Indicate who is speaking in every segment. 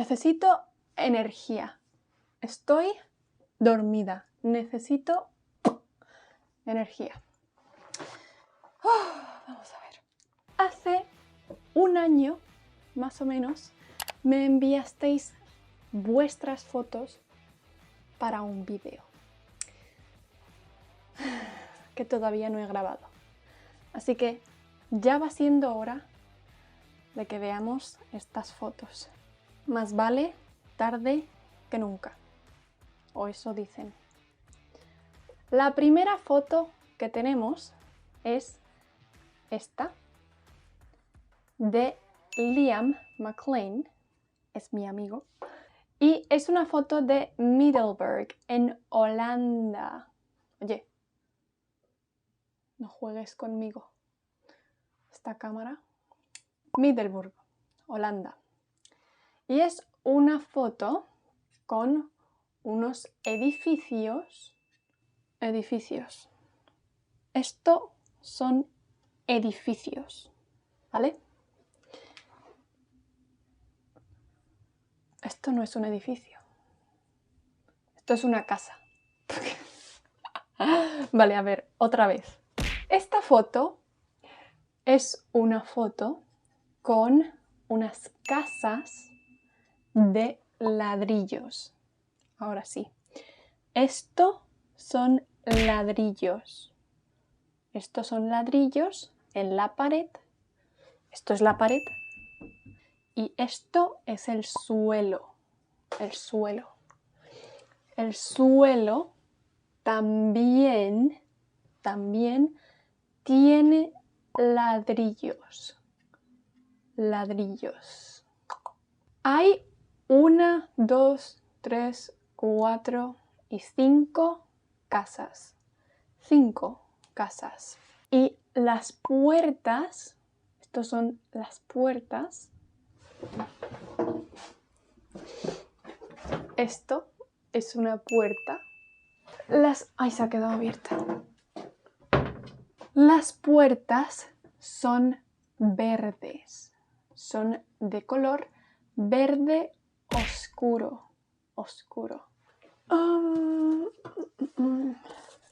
Speaker 1: Necesito energía. Estoy dormida. Necesito energía. Vamos a ver. Hace un año, más o menos, me enviasteis vuestras fotos para un vídeo que todavía no he grabado. Así que ya va siendo hora de que veamos estas fotos. Más vale tarde que nunca. O eso dicen. La primera foto que tenemos es esta de Liam McLean, es mi amigo, y es una foto de Middelburg, en Holanda. Oye, no juegues conmigo. Esta cámara. Middelburg, Holanda. Y es una foto con unos edificios. Esto son edificios, ¿vale? Esto no es un edificio. Esto es una casa. Vale, a ver, otra vez. Esta foto es una foto con unas casas de ladrillos. Ahora sí. Esto son ladrillos. Estos son ladrillos en la pared. Esto es la pared. Y esto es el suelo. El suelo. El suelo también tiene ladrillos. Ladrillos. Hay 1, 2, 3, 4 y 5 casas. 5 casas. Y las puertas, estos son las puertas. Esto es una puerta. Ay, se ha quedado abierta. Las puertas son verdes. Son de color verde oscuro.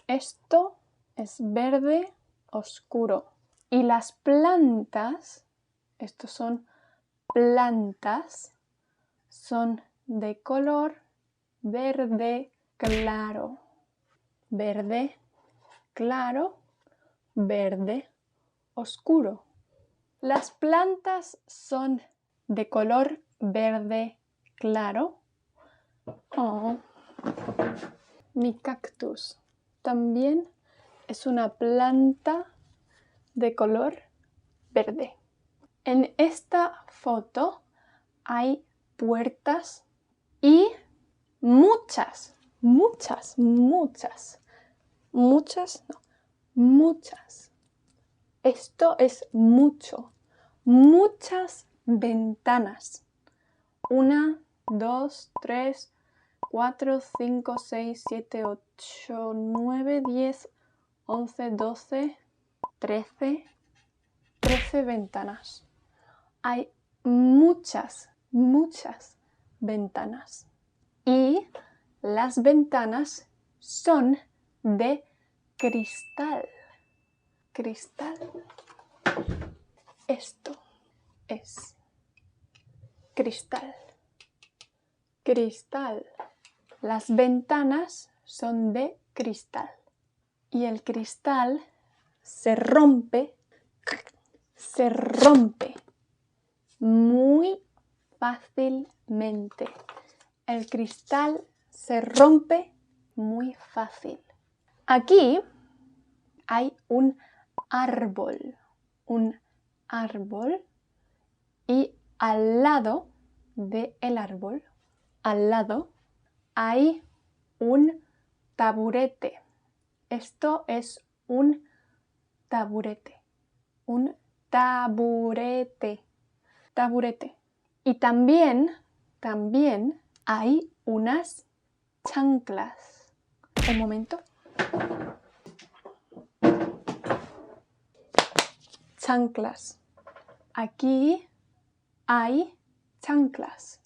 Speaker 1: Esto es verde oscuro. Y las plantas, estos son plantas, son de color verde claro. Verde claro, verde oscuro. Las plantas son de color verde claro. Oh, mi cactus también es una planta de color verde. En esta foto hay puertas y muchas. Esto es mucho. Muchas ventanas. 1, 2, 3, 4, 5, 6, 7, 8, 9, 10, 11, 12, 13 ventanas. Hay muchas ventanas. Y las ventanas son de cristal. Cristal. Esto es cristal. Cristal. Las ventanas son de cristal. Y el cristal se rompe muy fácilmente. El cristal se rompe muy fácil. Aquí hay un árbol. Y al lado del árbol, hay un taburete. Esto es un taburete. Taburete. Y también hay unas chanclas. Un momento. Chanclas. Aquí hay chanclas.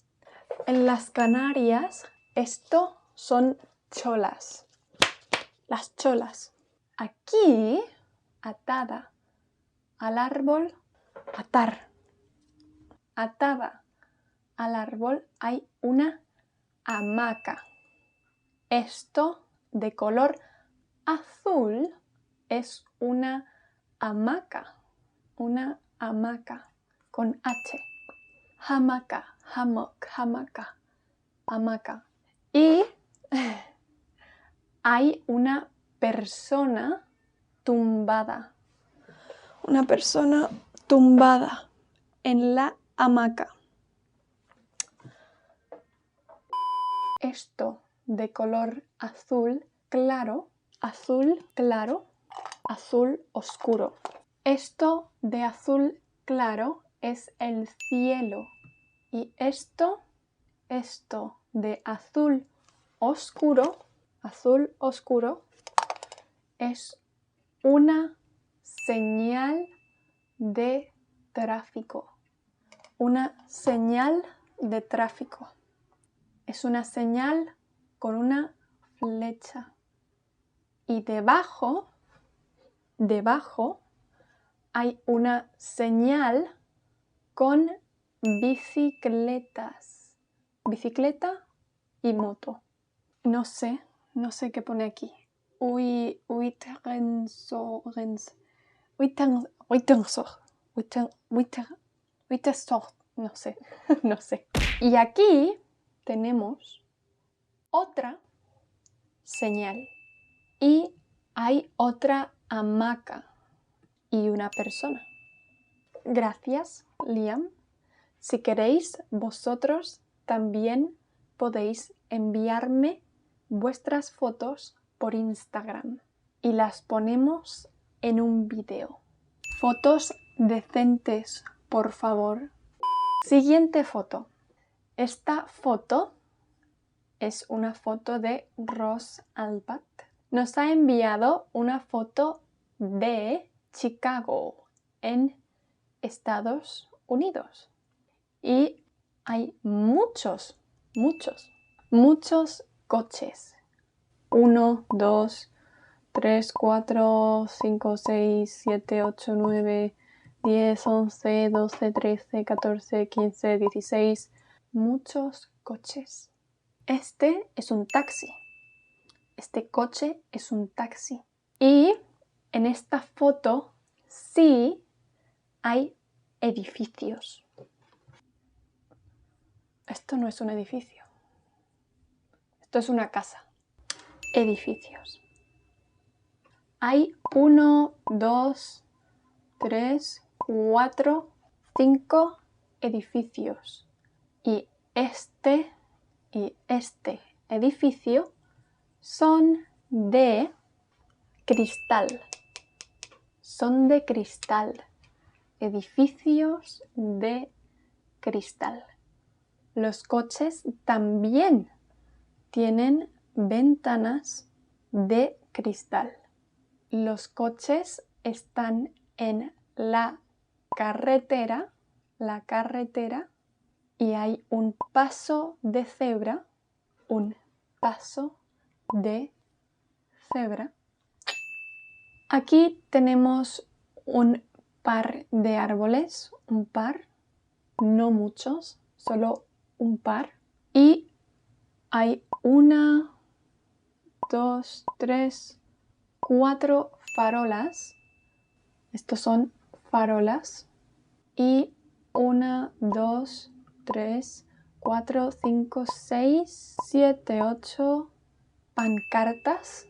Speaker 1: En las Canarias, esto son cholas. Las cholas. Aquí, atada al árbol, atar. Atada al árbol hay una hamaca. Esto de color azul es una hamaca. Una hamaca con H. Hamaca, hammock, hamaca, hamaca. Y hay una persona tumbada. Una persona tumbada en la hamaca. Esto de color azul claro, azul claro, azul oscuro. Esto de azul claro es el cielo y esto de azul oscuro es una señal de tráfico. Una señal de tráfico. Es una señal con una flecha. Y debajo hay una señal con bicicletas. Bicicleta y moto. No sé qué pone aquí. No sé, no sé. Y aquí tenemos otra señal. Y hay otra hamaca y una persona. Gracias, Liam. Si queréis, vosotros también podéis enviarme vuestras fotos por Instagram y las ponemos en un vídeo. Fotos decentes, por favor. Siguiente foto. Esta foto es una foto de Ross Albat. Nos ha enviado una foto de Chicago en Estados Unidos. Y hay muchos coches. 1, 2, 3, 4, 5, 6, 7, 8, 9, 10, 11, 12, 13, 14, 15, 16. Muchos coches. Este es un taxi. Este coche es un taxi. Y en esta foto sí hay edificios. Esto no es un edificio. Esto es una casa. Edificios. Hay 1, 2, 3, 4, 5 edificios. Y este edificio son de cristal. Son de cristal. Edificios de cristal. Los coches también tienen ventanas de cristal. Los coches están en la carretera y hay un paso de cebra, Aquí tenemos un par de árboles, no muchos, solo un par. Y hay 1, 2, 3, 4 farolas. Estos son farolas. Y 1, 2, 3, 4, 5, 6, 7, 8 pancartas.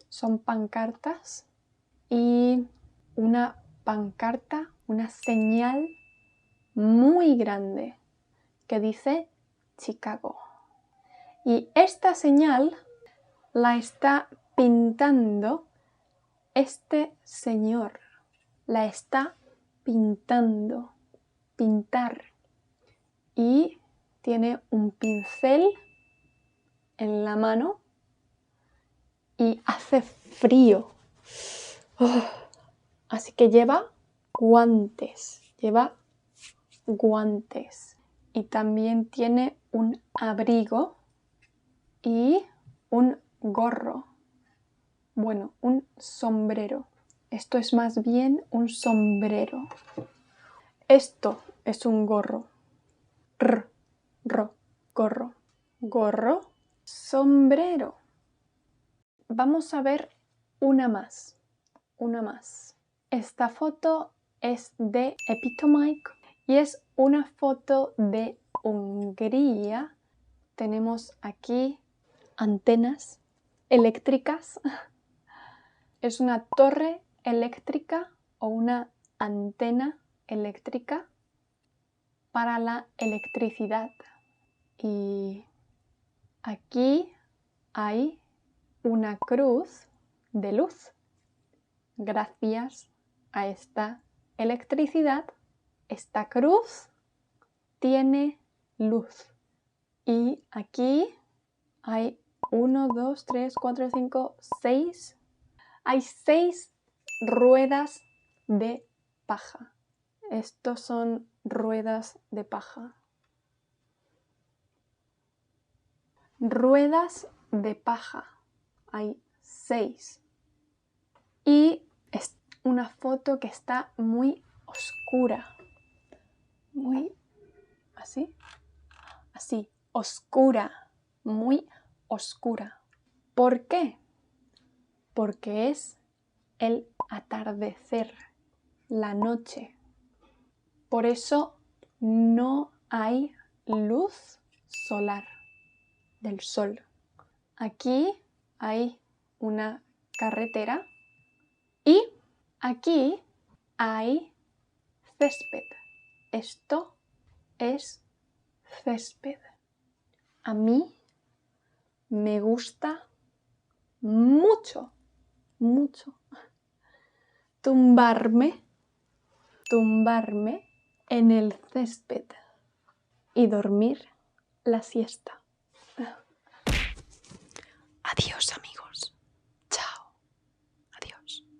Speaker 1: Son pancartas. Y una pancarta, una señal muy grande que dice Chicago. Y esta señal la está pintando este señor. La está pintando. Pintar. Y tiene un pincel en la mano y hace frío. Así que lleva guantes. y también tiene un abrigo y un gorro. Bueno, un sombrero. Esto es más bien un sombrero. Esto es un gorro. Gorro. Gorro, sombrero. Vamos a ver una más. Esta foto es de Epitomic y es una foto de Hungría. Tenemos aquí antenas eléctricas. Es una torre eléctrica o una antena eléctrica para la electricidad. Y aquí hay una cruz de luz. Gracias a esta electricidad, esta cruz tiene luz. Y aquí hay 1, 2, 3, 4, 5, 6. Hay 6 ruedas de paja. Estos son ruedas de paja. Ruedas de paja. Hay 6. Y es una foto que está muy oscura. Muy así. Así. Oscura. Muy oscura. ¿Por qué? Porque es el atardecer, la noche. Por eso no hay luz solar del sol. Aquí hay una carretera y aquí hay césped. Esto es césped. A mí me gusta mucho tumbarme en el césped y dormir la siesta. Adiós, amigos.